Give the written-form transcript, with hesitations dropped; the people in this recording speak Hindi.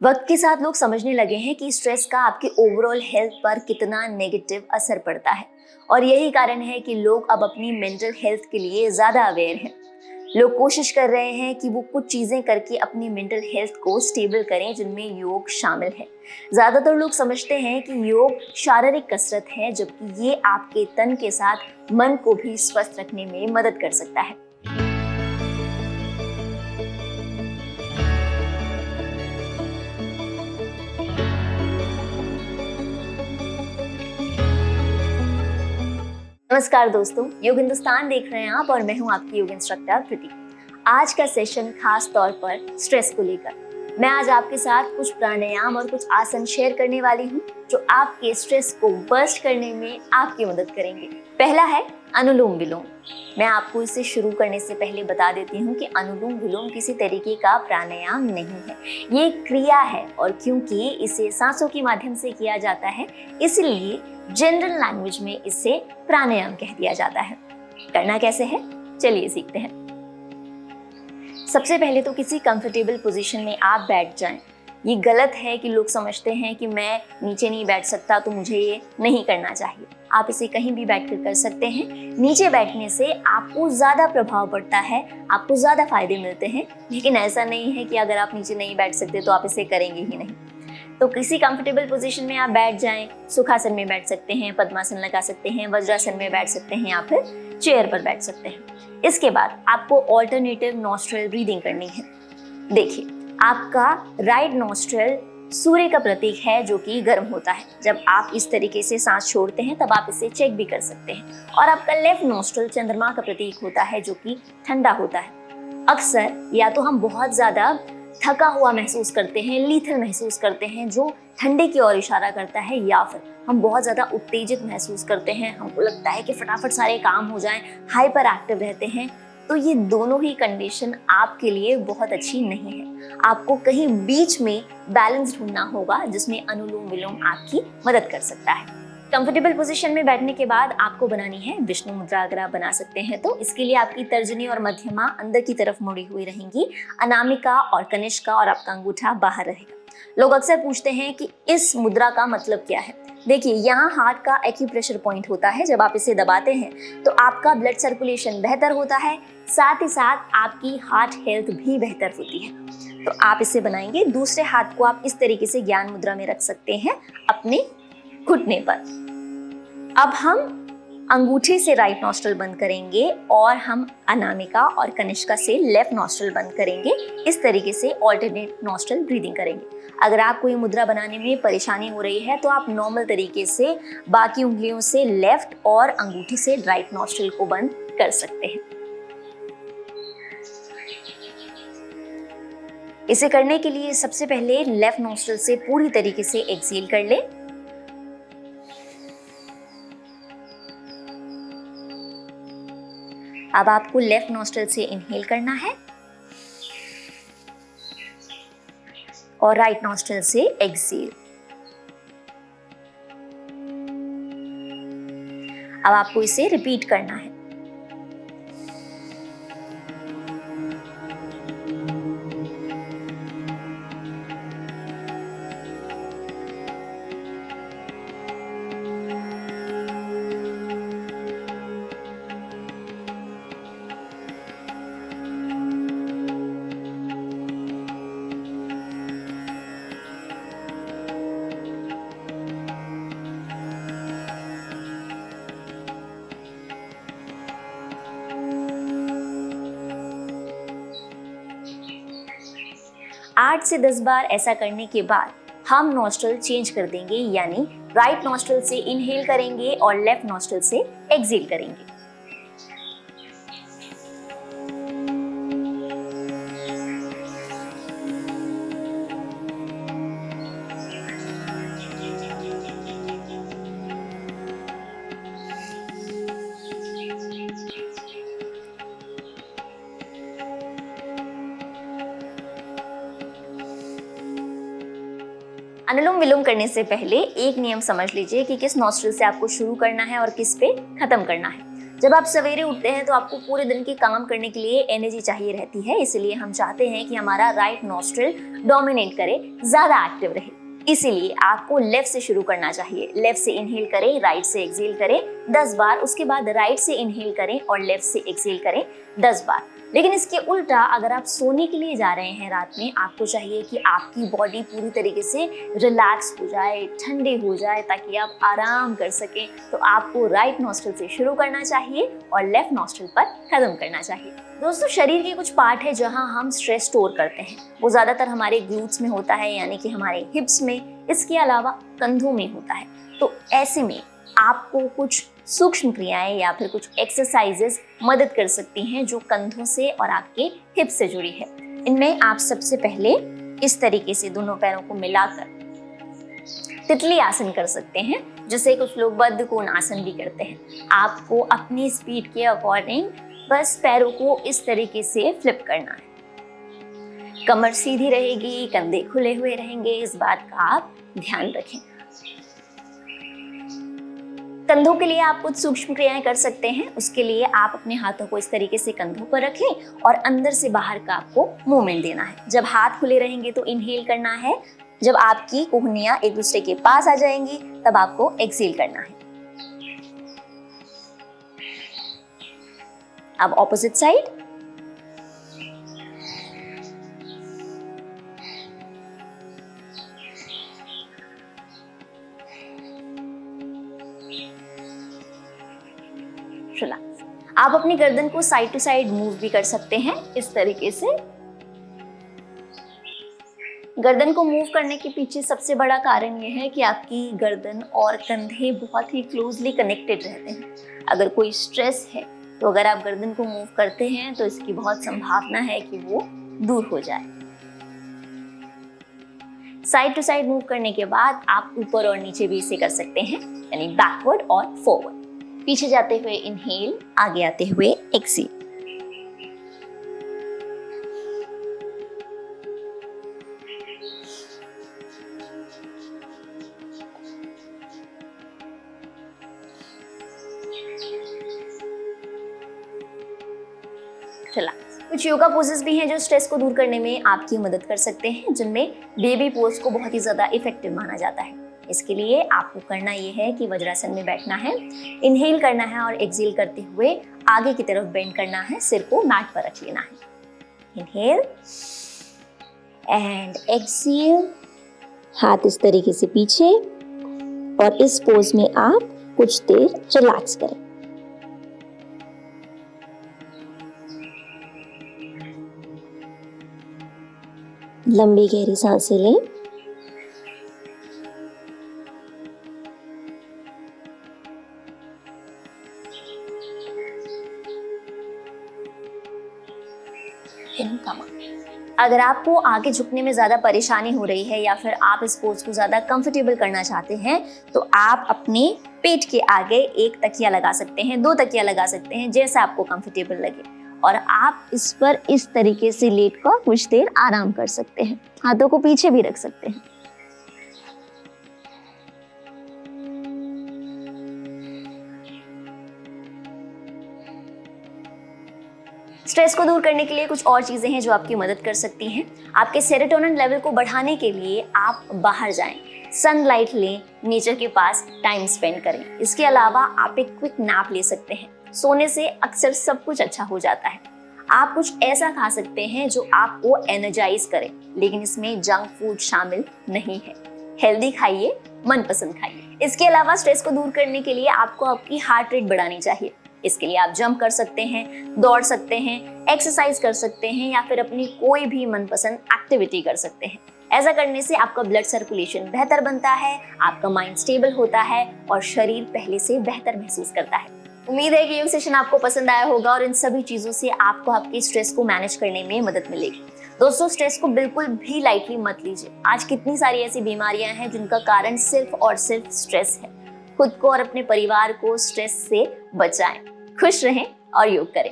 वक्त के साथ लोग समझने लगे हैं कि स्ट्रेस का आपकी ओवरऑल हेल्थ पर कितना नेगेटिव असर पड़ता है और यही कारण है कि लोग अब अपनी मेंटल हेल्थ के लिए ज़्यादा अवेयर हैं। लोग कोशिश कर रहे हैं कि वो कुछ चीज़ें करके अपनी मेंटल हेल्थ को स्टेबल करें, जिनमें योग शामिल है। ज़्यादातर लोग समझते हैं कि योग शारीरिक कसरत है, जबकि ये आपके तन के साथ मन को भी स्वस्थ रखने में मदद कर सकता है। नमस्कार दोस्तों, योग हिंदुस्तान देख रहे हैं आप और मैं हूं आपकी योग इंस्ट्रक्टर प्रीति। आज का सेशन खास तौर पर स्ट्रेस को लेकर। मैं आज आपके साथ कुछ प्राणायाम और कुछ आसन शेयर करने वाली हूं जो आपके स्ट्रेस को बर्स्ट करने में आपकी मदद करेंगे। पहला है अनुलोम विलोम। मैं आपको इसे शुरू करने से पहले बता देती हूँ कि अनुलोम विलोम किसी तरीके का प्राणायाम नहीं है, ये एक क्रिया है और क्योंकि इसे सांसों के माध्यम से किया जाता है, इसलिए जनरल लैंग्वेज में इसे प्राणायाम कह दिया जाता है। करना कैसे है, चलिए सीखते हैं। सबसे पहले तो किसी कंफर्टेबल पोजीशन में आप बैठ जाएं। ये गलत है कि लोग समझते हैं कि मैं नीचे नहीं बैठ सकता तो मुझे ये नहीं करना चाहिए। आप इसे कहीं भी बैठकर कर सकते हैं। नीचे बैठने से आपको ज़्यादा प्रभाव पड़ता है, आपको ज़्यादा फायदे मिलते हैं, लेकिन ऐसा नहीं है कि अगर आप नीचे नहीं बैठ सकते तो आप इसे करेंगे ही नहीं। तो किसी कंफर्टेबल पोजीशन में आप बैठ जाएं। सुखासन में बैठ सकते हैं, पद्मासन लगा सकते हैं, वज्रासन में बैठ सकते हैं या फिर चेयर पर बैठ सकते हैं। इसके बाद आपको ऑल्टरनेटिव नॉस्ट्रल ब्रीदिंग करनी है। देखिए, आपका राइट नॉस्ट्रल सूर्य का प्रतीक है जो कि गर्म होता है। जब आप इस तरीके से सांस छोड़ते हैं तब आप इसे चेक भी कर सकते हैं। और आपका लेफ्ट नॉस्ट्रल चंद्रमा का प्रतीक होता है जो कि ठंडा होता है। अक्सर या तो हम बहुत ज़्यादा थका हुआ महसूस करते हैं, लीथल महसूस करते हैं जो ठंडे की ओर इशारा करता है, या फिर हम बहुत ज़्यादा उत्तेजित महसूस करते हैं, हमको लगता है कि फटाफट सारे काम हो जाएं, हाइपर एक्टिव रहते हैं। तो ये दोनों ही कंडीशन आपके लिए बहुत अच्छी नहीं है। आपको कहीं बीच में बैलेंस ढूंढना होगा जिसमें अनुलोम विलोम आपकी मदद कर सकता है। कंफर्टेबल पोजीशन में बैठने के बाद आपको बनानी है विष्णु मुद्रा। अगर आप बना सकते हैं तो इसके लिए आपकी तर्जनी और मध्यमा अंदर की तरफ मुड़ी हुई रहेंगी, अनामिका और कनिष्का और आपका अंगूठा बाहर रहेगा। लोग अक्सर पूछते हैं कि इस मुद्रा का मतलब क्या है। देखिए, यहाँ हार्ट का एक्यूप्रेशर पॉइंट होता है। जब आप इसे दबाते हैं तो आपका ब्लड सर्कुलेशन बेहतर होता है, साथ ही साथ आपकी हार्ट हेल्थ भी बेहतर होती है। तो आप इसे बनाएंगे। दूसरे हाथ को आप इस तरीके से ज्ञान मुद्रा में रख सकते हैं अपने घुटने पर। अब हम अंगूठे से राइट नॉस्ट्रल बंद करेंगे और हम अनामिका और कनिष्का से लेफ्ट नॉस्ट्रल बंद करेंगे। इस तरीके से ऑल्टरनेट नॉस्ट्रल ब्रीदिंग करेंगे। अगर आपको ये मुद्रा बनाने में परेशानी हो रही है तो आप नॉर्मल तरीके से बाकी उंगलियों से लेफ्ट और अंगूठे से राइट नॉस्ट्रल को बंद कर सकते हैं। इसे करने के लिए सबसे पहले लेफ्ट नॉस्ट्रल से पूरी तरीके से एक्सहेल कर लें। अब आपको लेफ्ट नॉस्ट्रल से इनहेल करना है और राइट नॉस्ट्रल से एक्सहेल। अब आपको इसे रिपीट करना है। आठ से 10 बार ऐसा करने के बाद हम नॉस्ट्रल चेंज कर देंगे, यानी राइट नॉस्ट्रल से इनहेल करेंगे और लेफ्ट नॉस्ट्रल से एक्सहेल करेंगे। अनुलोम विलोम करने से पहले एक नियम समझ लीजिए कि किस नॉस्ट्रल से आपको शुरू करना है और किस पे खत्म करना है। जब आप सवेरे उठते हैं तो आपको पूरे दिन के काम करने के लिए एनर्जी चाहिए रहती है, इसलिए हम चाहते हैं कि हमारा राइट नॉस्ट्रिल डोमिनेट करे, ज्यादा एक्टिव रहे। इसीलिए आपको लेफ्ट से शुरू करना चाहिए। लेफ्ट से इनहेल करें, राइट से एक्सहेल करें 10 बार, उसके बाद राइट से इनहेल करें और लेफ्ट से एक्सहेल करें 10 बार। लेकिन इसके उल्टा अगर आप सोने के लिए जा रहे हैं रात में, आपको चाहिए कि आपकी बॉडी पूरी तरीके से रिलैक्स हो जाए, ठंडी हो जाए, ताकि आप आराम कर सकें, तो आपको राइट नॉस्ट्रिल से शुरू करना चाहिए और लेफ्ट नॉस्ट्रिल पर खत्म करना चाहिए। दोस्तों, शरीर के कुछ पार्ट है जहां हम स्ट्रेस स्टोर करते हैं। वो ज्यादातर हमारे ग्लूट्स में होता है, यानी कि हमारे हिप्स में। इसके अलावा कंधों में होता है। तो ऐसे में आपको कुछ सूक्ष्म क्रियाएं या फिर कुछ एक्सरसाइजेस मदद कर सकती हैं जो कंधों से और आपके हिप से जुड़ी है। इनमें आप सबसे पहले इस तरीके से दोनों पैरों को मिलाकर तितली आसन कर सकते हैं, जिसे कुछ लोग बद्ध कोण आसन भी करते हैं। आपको अपनी स्पीड के अकॉर्डिंग बस पैरों को इस तरीके से फ्लिप करना है। कमर सीधी रहेगी, कंधे खुले हुए रहेंगे, इस बात का आप ध्यान रखें। कंधों के लिए आप कुछ सूक्ष्म क्रियाएं कर सकते हैं। उसके लिए आप अपने हाथों को इस तरीके से कंधों पर रखें और अंदर से बाहर का आपको मूवमेंट देना है। जब हाथ खुले रहेंगे तो इनहेल करना है, जब आपकी कोहनियां एक दूसरे के पास आ जाएंगी तब आपको एक्सहेल करना है। अब ऑपोजिट साइड। रिलैक्स। आप अपनी गर्दन को साइड टू साइड मूव भी कर सकते हैं इस तरीके से। गर्दन को मूव करने के पीछे सबसे बड़ा कारण यह है कि आपकी गर्दन और कंधे बहुत ही क्लोजली कनेक्टेड रहते हैं। अगर कोई स्ट्रेस है तो अगर आप गर्दन को मूव करते हैं तो इसकी बहुत संभावना है कि वो दूर हो जाए। साइड टू साइड मूव करने के बाद आप ऊपर और नीचे भी इसे कर सकते हैं, यानी बैकवर्ड और फॉरवर्ड। पीछे जाते हुए इनहेल, आगे आते हुए एक्सहेल। कुछ योगा पोजेस भी हैं जो स्ट्रेस को दूर करने में आपकी मदद कर सकते हैं, जिनमें बेबी पोज को बहुत ही ज्यादा इफेक्टिव माना जाता है। इसके लिए आपको करना ये है कि वज्रासन में बैठना है, इनहेल करना है और एक्सहेल करते हुए आगे की तरफ बेंड करना है, सिर को मैट पर रख लेना है। इनहेल एंड एक्सहेल, हाथ इस तरीके से पीछे, और इस पोज में आप कुछ देर रिलैक्स करें। लंबी गहरी सांसें लें। अगर आपको आगे झुकने में ज़्यादा परेशानी हो रही है या फिर आप इस पोज को ज़्यादा कंफर्टेबल करना चाहते हैं तो आप अपने पेट के आगे एक तकिया लगा सकते हैं, 2 तकिया लगा सकते हैं, जैसा आपको कंफर्टेबल लगे, और आप इस पर इस तरीके से लेटकर कुछ देर आराम कर सकते हैं। हाथों को पीछे भी रख सकते हैं। स्ट्रेस को दूर करने के लिए कुछ और चीजें हैं जो आपकी मदद कर सकती हैं। आपके सेरोटोनिन लेवल को बढ़ाने के लिए आप बाहर जाएं, सनलाइट लें, नेचर के पास टाइम स्पेंड करें। इसके अलावा आप एक क्विक नैप ले सकते हैं। सोने से अक्सर सब कुछ अच्छा हो जाता है। आप कुछ ऐसा खा सकते हैं जो आपको एनर्जाइज करे, लेकिन इसमें जंक फूड शामिल नहीं है। हेल्दी खाइए, मनपसंद खाइए। इसके अलावा स्ट्रेस को दूर करने के लिए आपको आपकी हार्ट रेट बढ़ानी चाहिए। इसके लिए आप जंप कर सकते हैं, दौड़ सकते हैं, एक्सरसाइज कर सकते हैं या फिर अपनी कोई भी मनपसंद एक्टिविटी कर सकते हैं। ऐसा करने से आपका ब्लड सर्कुलेशन बेहतर बनता है, आपका माइंड स्टेबल होता है और शरीर पहले से बेहतर महसूस करता है। उम्मीद है कि ये सेशन आपको पसंद आया होगा और इन सभी चीजों से आपको आपके स्ट्रेस को मैनेज करने में मदद मिलेगी। दोस्तों, स्ट्रेस को बिल्कुल भी लाइटली मत लीजिए। आज कितनी सारी ऐसी बीमारियां हैं जिनका कारण सिर्फ और सिर्फ स्ट्रेस है। खुद को और अपने परिवार को स्ट्रेस से बचाएं, खुश रहें और योग करें।